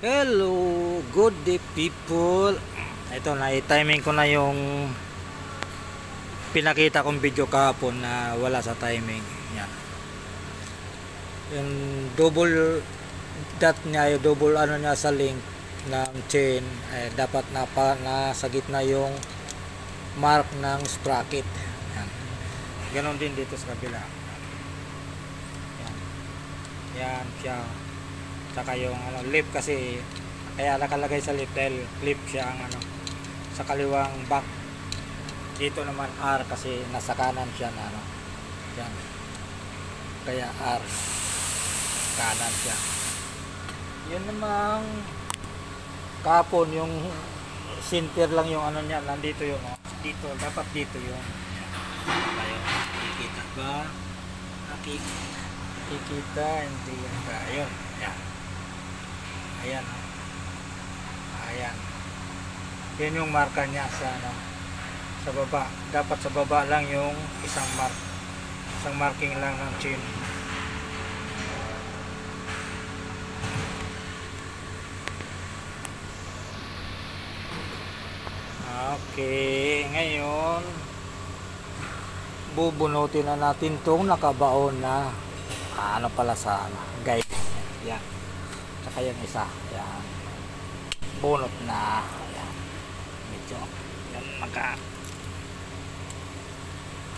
Hello, good day people. Ito na, i-timing ko na yung pinakita kong video kahapon na wala sa timing. Yan. Yung double dot niya, yung double ano niya sa link ng chain, dapat nasa gitna yung mark ng sprocket. Yan. Ganon din dito sa kabila. Yan. Yan siya. Saka yung lip kasi kaya nakalagay sa lip dahil lip siya ang sa kaliwang back. Dito naman R kasi nasa kanan siya na yan. Kaya R kanan siya. Yun namang kapon yung center lang yung niya, nandito yung dito, dapat dito yung tayo. Kikita ba? Kikita, hindi yan ba? Ayun. Yan. Ayan. Ayan. Yan yung marka niya sa baba. Dapat sa baba lang yung isang marking lang ng chain. Okay, ngayon bubunutin na natin tong nakabaon na pala sa guide. Yan. Saka yung isa. Yan. Bunot na. Yan. Medyo. Yan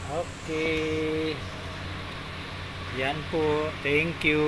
Okay. Yan po. Thank you.